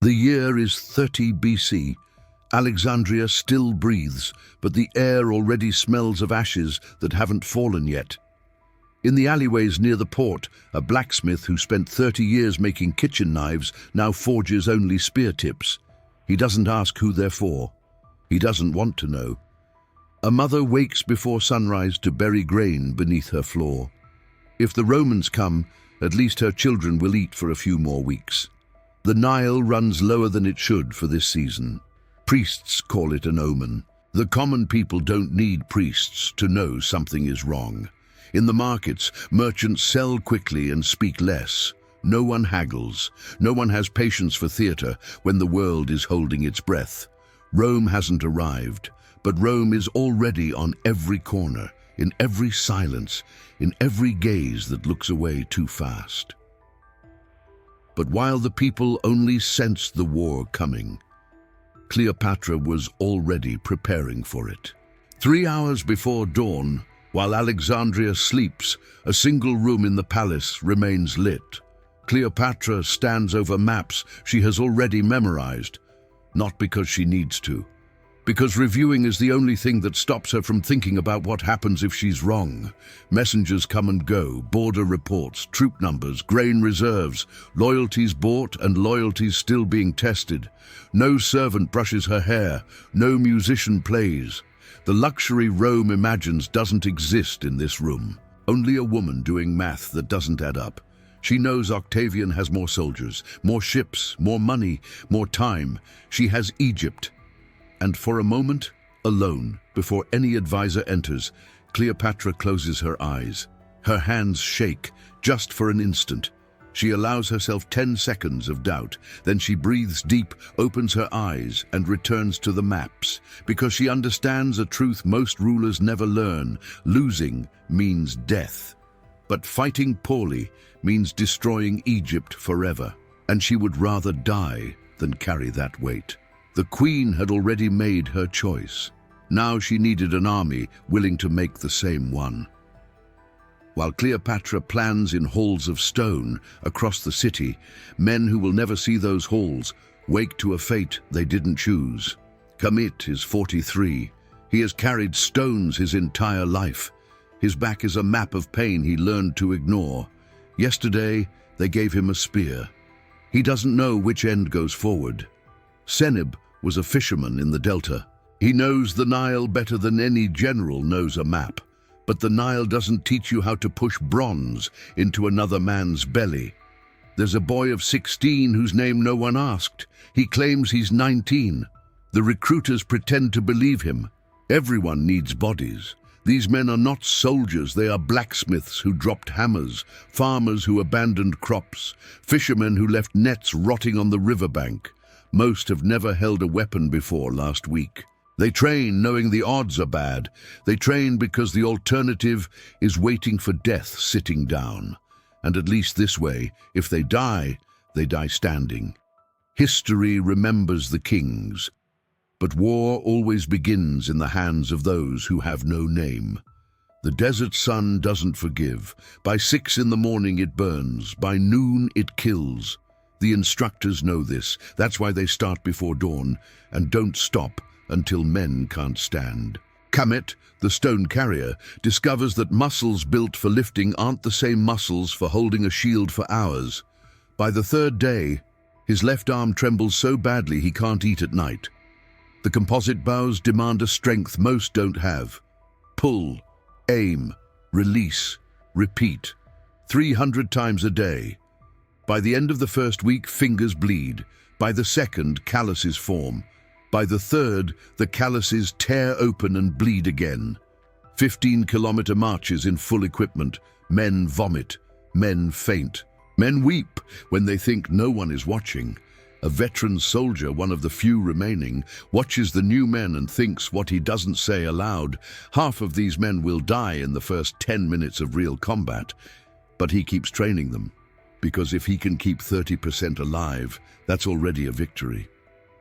The year is 30 BC. Alexandria still breathes, but the air already smells of ashes that haven't fallen yet. In the alleyways near the port, a blacksmith who spent 30 years making kitchen knives now forges only spear tips. He doesn't ask who they're for. He doesn't want to know. A mother wakes before sunrise to bury grain beneath her floor. If the Romans come, at least her children will eat for a few more weeks. The Nile runs lower than it should for this season. Priests call it an omen. The common people don't need priests to know something is wrong. In the markets, merchants sell quickly and speak less. No one haggles. No one has patience for theatre when the world is holding its breath. Rome hasn't arrived, but Rome is already on every corner, in every silence, in every gaze that looks away too fast. But while the people only sensed the war coming, Cleopatra was already preparing for it. 3 hours before dawn, while Alexandria sleeps, a single room in the palace remains lit. Cleopatra stands over maps she has already memorized, not because she needs to, because reviewing is the only thing that stops her from thinking about what happens if she's wrong. Messengers come and go, border reports, troop numbers, grain reserves, loyalties bought and loyalties still being tested. No servant brushes her hair, no musician plays. The luxury Rome imagines doesn't exist in this room. Only a woman doing math that doesn't add up. She knows Octavian has more soldiers, more ships, more money, more time. She has Egypt. And for a moment, alone, before any advisor enters, Cleopatra closes her eyes. Her hands shake, just for an instant. She allows herself 10 seconds of doubt. Then she breathes deep, opens her eyes, and returns to the maps, because she understands a truth most rulers never learn. Losing means death. But fighting poorly means destroying Egypt forever. And she would rather die than carry that weight. The queen had already made her choice. Now she needed an army willing to make the same one. While Cleopatra plans in halls of stone across the city, men who will never see those halls wake to a fate they didn't choose. Khamet is 43. He has carried stones his entire life. His back is a map of pain he learned to ignore. Yesterday, they gave him a spear. He doesn't know which end goes forward. Seneb was a fisherman in the delta. He knows the Nile better than any general knows a map. But the Nile doesn't teach you how to push bronze into another man's belly. There's a boy of 16 whose name no one asked. He claims he's 19. The recruiters pretend to believe him. Everyone needs bodies. These men are not soldiers, they are blacksmiths who dropped hammers, farmers who abandoned crops, fishermen who left nets rotting on the riverbank. Most have never held a weapon before last week. They train knowing the odds are bad. They train because the alternative is waiting for death sitting down. And at least this way, if they die standing. History remembers the kings. But war always begins in the hands of those who have no name. The desert sun doesn't forgive. By 6 in the morning it burns. By noon it kills. The instructors know this. That's why they start before dawn and don't stop until men can't stand. Khamet, the stone carrier, discovers that muscles built for lifting aren't the same muscles for holding a shield for hours. By the 3rd day, his left arm trembles so badly he can't eat at night. The composite bows demand a strength most don't have. Pull, aim, release, repeat, 300 times a day. By the end of the 1st week, fingers bleed. By the 2nd, calluses form. By the 3rd, the calluses tear open and bleed again. 15-kilometer marches in full equipment. Men vomit. Men faint. Men weep when they think no one is watching. A veteran soldier, one of the few remaining, watches the new men and thinks what he doesn't say aloud. Half of these men will die in the first 10 minutes of real combat. But he keeps training them, because if he can keep 30% alive, that's already a victory.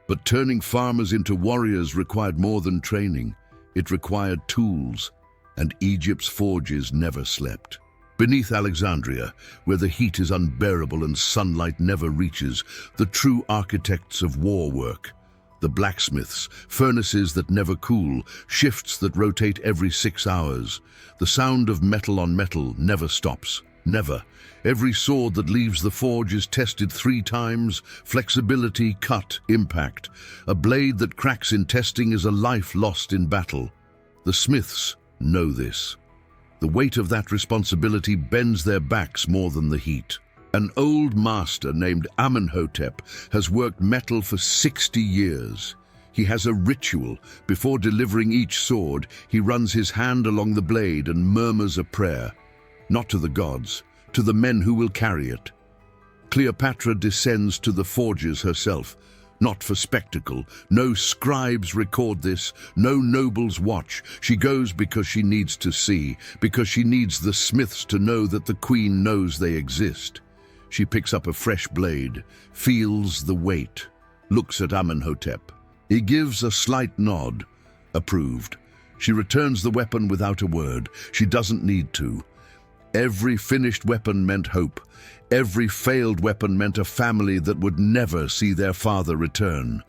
But turning farmers into warriors required more than training. It required tools, and Egypt's forges never slept. Beneath Alexandria, where the heat is unbearable and sunlight never reaches, the true architects of war work. The blacksmiths, furnaces that never cool, shifts that rotate every 6 hours. The sound of metal on metal never stops. Never. Every sword that leaves the forge is tested 3 times. Flexibility, cut, impact. A blade that cracks in testing is a life lost in battle. The smiths know this. The weight of that responsibility bends their backs more than the heat. An old master named Amenhotep has worked metal for 60 years. He has a ritual. Before delivering each sword, he runs his hand along the blade and murmurs a prayer. Not to the gods, to the men who will carry it. Cleopatra descends to the forges herself, not for spectacle. No scribes record this, no nobles watch. She goes because she needs to see, because she needs the smiths to know that the queen knows they exist. She picks up a fresh blade, feels the weight, looks at Amenhotep. He gives a slight nod. Approved. She returns the weapon without a word. She doesn't need to. Every finished weapon meant hope. Every failed weapon meant a family that would never see their father return.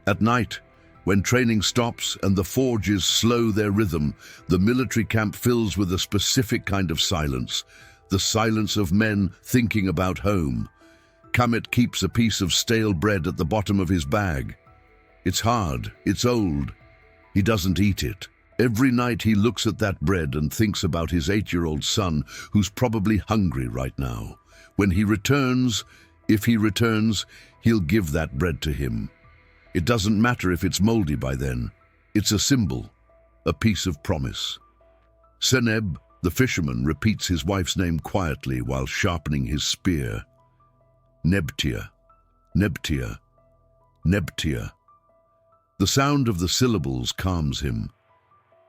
At night, when training stops and the forges slow their rhythm, the military camp fills with a specific kind of silence. The silence of men thinking about home. Khamet keeps a piece of stale bread at the bottom of his bag. It's hard, it's old. He doesn't eat it. Every night he looks at that bread and thinks about his 8-year-old son, who's probably hungry right now. When he returns, if he returns, he'll give that bread to him. It doesn't matter if it's moldy by then. It's a symbol, a piece of promise. Seneb, the fisherman, repeats his wife's name quietly while sharpening his spear. Nebtia, Nebtia, Nebtia. The sound of the syllables calms him.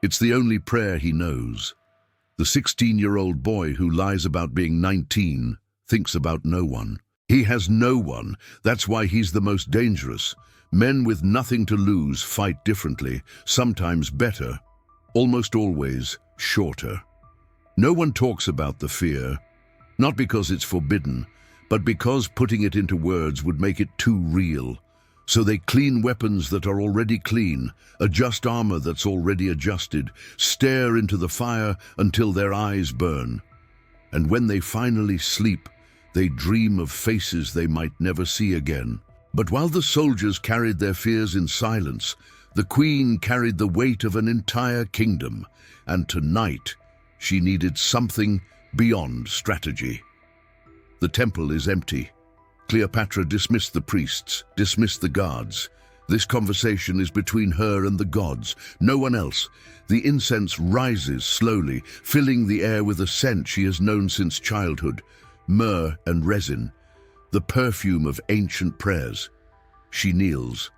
It's the only prayer he knows. The 16-year-old boy who lies about being 19 thinks about no one. He has no one. That's why he's the most dangerous. Men with nothing to lose fight differently, sometimes better, almost always shorter. No one talks about the fear, not because it's forbidden, but because putting it into words would make it too real. So they clean weapons that are already clean, adjust armor that's already adjusted, stare into the fire until their eyes burn. And when they finally sleep, they dream of faces they might never see again. But while the soldiers carried their fears in silence, the queen carried the weight of an entire kingdom, and tonight she needed something beyond strategy. The temple is empty. Cleopatra dismissed the priests, dismissed the guards. This conversation is between her and the gods, no one else. The incense rises slowly, filling the air with a scent she has known since childhood, myrrh and resin, the perfume of ancient prayers. She kneels,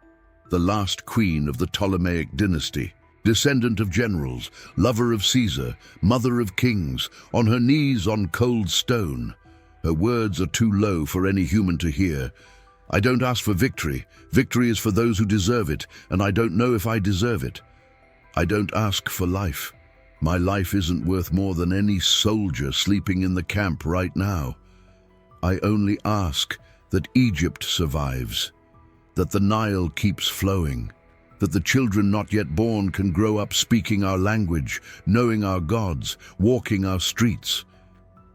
the last queen of the Ptolemaic dynasty, descendant of generals, lover of Caesar, mother of kings, on her knees on cold stone. Her words are too low for any human to hear. I don't ask for victory. Victory is for those who deserve it, and I don't know if I deserve it. I don't ask for life. My life isn't worth more than any soldier sleeping in the camp right now. I only ask that Egypt survives, that the Nile keeps flowing, that the children not yet born can grow up speaking our language, knowing our gods, walking our streets.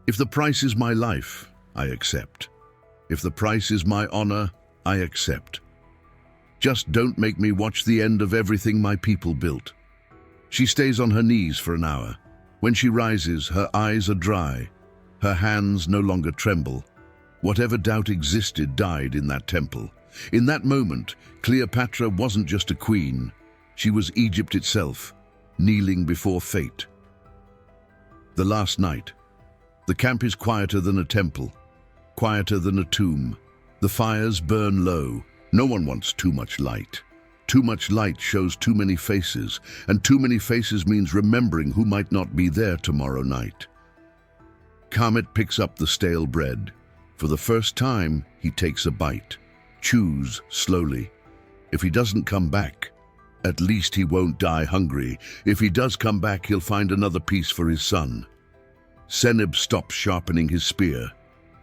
If the price is my life, I accept. If the price is my honor, I accept. Just don't make me watch the end of everything my people built. She stays on her knees for an hour. When she rises, her eyes are dry. Her hands no longer tremble. Whatever doubt existed died in that temple. In that moment, Cleopatra wasn't just a queen. She was Egypt itself, kneeling before fate. The last night. The camp is quieter than a temple, quieter than a tomb. The fires burn low. No one wants too much light. Too much light shows too many faces, and too many faces means remembering who might not be there tomorrow night. Khamet picks up the stale bread. For the first time, he takes a bite, chews slowly. If he doesn't come back, at least he won't die hungry. If he does come back, he'll find another piece for his son. Seneb stops sharpening his spear.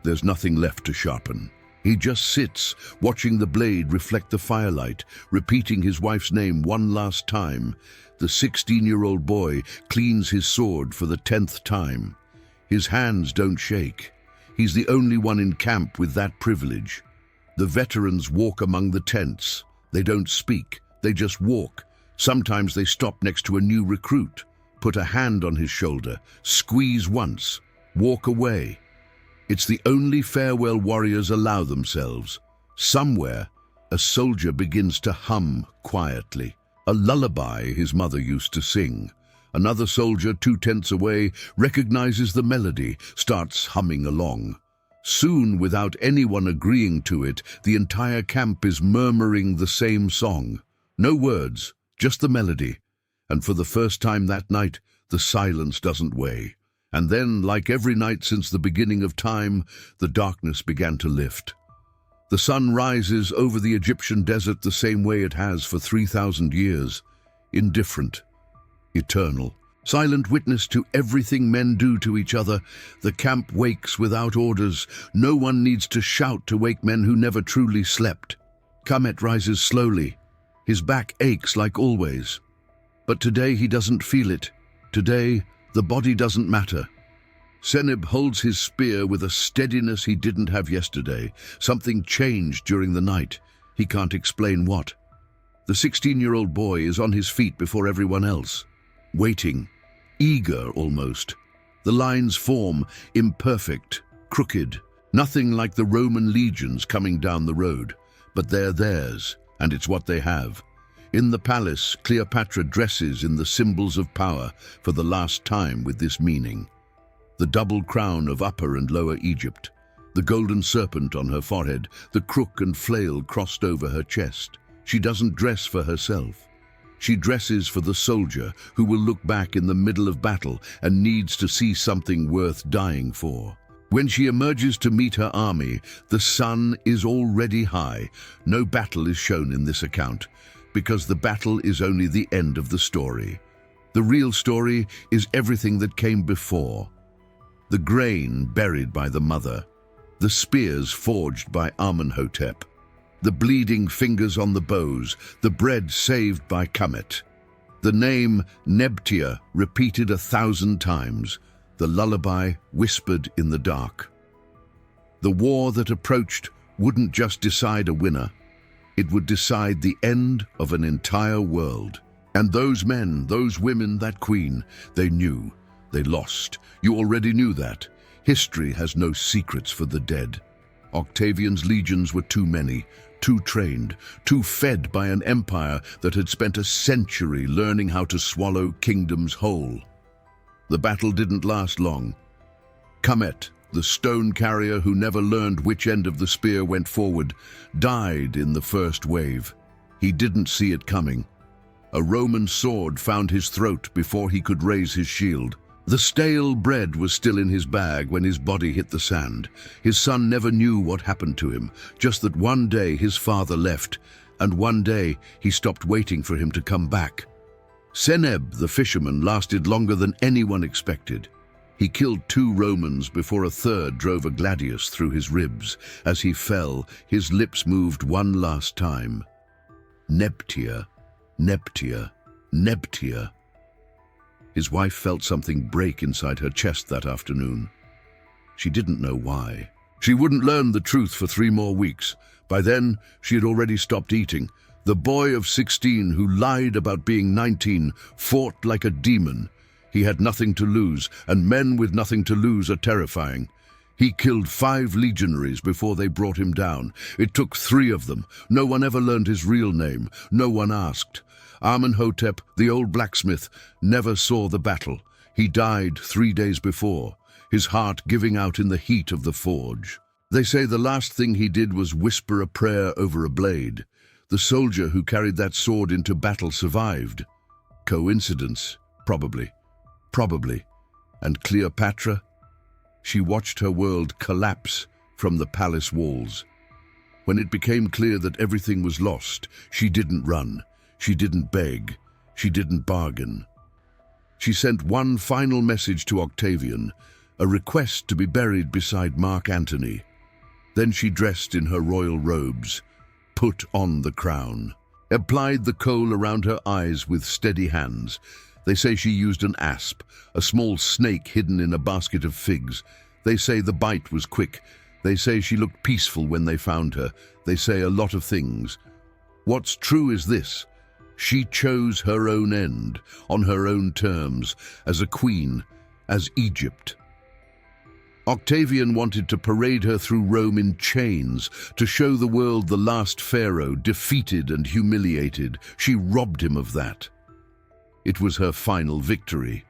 There's nothing left to sharpen. He just sits, watching the blade reflect the firelight, repeating his wife's name one last time. The 16-year-old boy cleans his sword for the 10th time. His hands don't shake. He's the only one in camp with that privilege. The veterans walk among the tents. They don't speak, they just walk. Sometimes they stop next to a new recruit, put a hand on his shoulder, squeeze once, walk away. It's the only farewell warriors allow themselves. Somewhere, a soldier begins to hum quietly, a lullaby his mother used to sing. Another soldier 2 tents away recognizes the melody, starts humming along. Soon, without anyone agreeing to it, the entire camp is murmuring the same song. No words, just the melody. And for the first time that night, the silence doesn't weigh. And then, like every night since the beginning of time, the darkness began to lift. The sun rises over the Egyptian desert the same way it has for 3,000 years. Indifferent, eternal, silent witness to everything men do to each other. The camp wakes without orders. No one needs to shout to wake men who never truly slept. Khamet rises slowly. His back aches like always. But today he doesn't feel it. Today, the body doesn't matter. Seneb holds his spear with a steadiness he didn't have yesterday. Something changed during the night. He can't explain what. The 16-year-old boy is on his feet before everyone else, waiting, eager almost. The lines form, imperfect, crooked, nothing like the Roman legions coming down the road. But they're theirs, and it's what they have. In the palace, Cleopatra dresses in the symbols of power for the last time with this meaning. The double crown of Upper and Lower Egypt, the golden serpent on her forehead, the crook and flail crossed over her chest. She doesn't dress for herself. She dresses for the soldier who will look back in the middle of battle and needs to see something worth dying for. When she emerges to meet her army, the sun is already high. No battle is shown in this account, because the battle is only the end of the story. The real story is everything that came before. The grain buried by the mother, the spears forged by Amenhotep, the bleeding fingers on the bows, the bread saved by Khamet, the name Nebtia repeated 1,000 times, the lullaby whispered in the dark. The war that approached wouldn't just decide a winner. It would decide the end of an entire world. And those men, those women, that queen, they knew. They lost. You already knew that. History has no secrets for the dead. Octavian's legions were too many, too trained, too fed by an empire that had spent a century learning how to swallow kingdoms whole. The battle didn't last long. Khamet, the stone carrier who never learned which end of the spear went forward, died in the first wave. He didn't see it coming. A Roman sword found his throat before he could raise his shield. The stale bread was still in his bag when his body hit the sand. His son never knew what happened to him, just that one day his father left, and one day he stopped waiting for him to come back. Seneb, the fisherman, lasted longer than anyone expected. He killed 2 Romans before a third drove a gladius through his ribs. As he fell, his lips moved one last time. Nebtia, Nebtia, Nebtia. His wife felt something break inside her chest that afternoon. She didn't know why. She wouldn't learn the truth for 3 more weeks. By then, she had already stopped eating. The boy of 16 who lied about being 19 fought like a demon. He had nothing to lose, and men with nothing to lose are terrifying. He killed 5 legionaries before they brought him down. It took 3 of them. No one ever learned his real name. No one asked. Amenhotep, the old blacksmith, never saw the battle. He died 3 days before, his heart giving out in the heat of the forge. They say the last thing he did was whisper a prayer over a blade. The soldier who carried that sword into battle survived. Coincidence? Probably. Probably. And Cleopatra? She watched her world collapse from the palace walls. When it became clear that everything was lost, she didn't run. She didn't beg. She didn't bargain. She sent one final message to Octavian. a request to be buried beside Mark Antony. Then she dressed in her royal robes, put on the crown, applied the kohl around her eyes with steady hands. They say she used an asp, a small snake hidden in a basket of figs. They say the bite was quick. They say she looked peaceful when they found her. They say a lot of things. What's true is this: she chose her own end, on her own terms, as a queen, as Egypt. Octavian wanted to parade her through Rome in chains, to show the world the last pharaoh, defeated and humiliated. She robbed him of that. It was her final victory,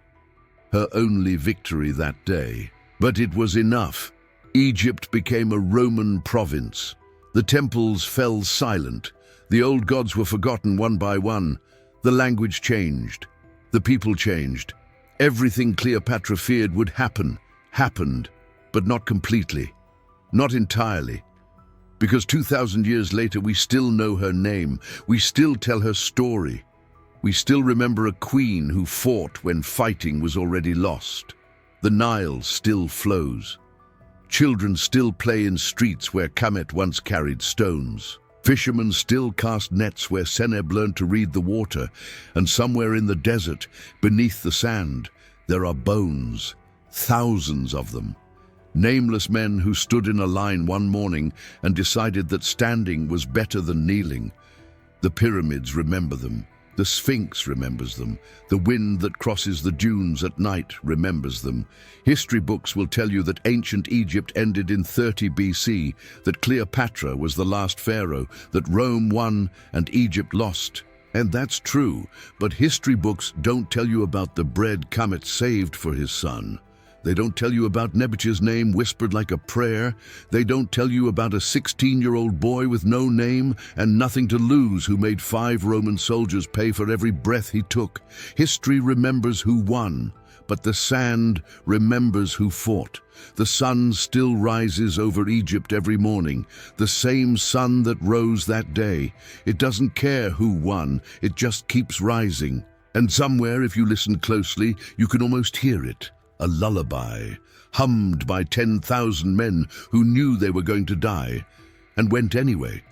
her only victory that day. But it was enough. Egypt became a Roman province. The temples fell silent. The old gods were forgotten one by one. The language changed. The people changed. Everything Cleopatra feared would happen, happened, but not completely, not entirely. Because 2,000 years later, we still know her name. We still tell her story. We still remember a queen who fought when fighting was already lost. The Nile still flows. Children still play in streets where Khamet once carried stones. Fishermen still cast nets where Seneb learned to read the water. And somewhere in the desert, beneath the sand, there are bones, thousands of them. Nameless men who stood in a line one morning and decided that standing was better than kneeling. The pyramids remember them. The Sphinx remembers them. The wind that crosses the dunes at night remembers them. History books will tell you that ancient Egypt ended in 30 BC, that Cleopatra was the last pharaoh, that Rome won and Egypt lost. And that's true, but history books don't tell you about the bread Khamet saved for his son. They don't tell you about Nebuchadnezzar's name whispered like a prayer. They don't tell you about a 16-year-old boy with no name and nothing to lose who made 5 Roman soldiers pay for every breath he took. History remembers who won, but the sand remembers who fought. The sun still rises over Egypt every morning, the same sun that rose that day. It doesn't care who won, it just keeps rising. And somewhere, if you listen closely, you can almost hear it. A lullaby, hummed by 10,000 men who knew they were going to die, and went anyway.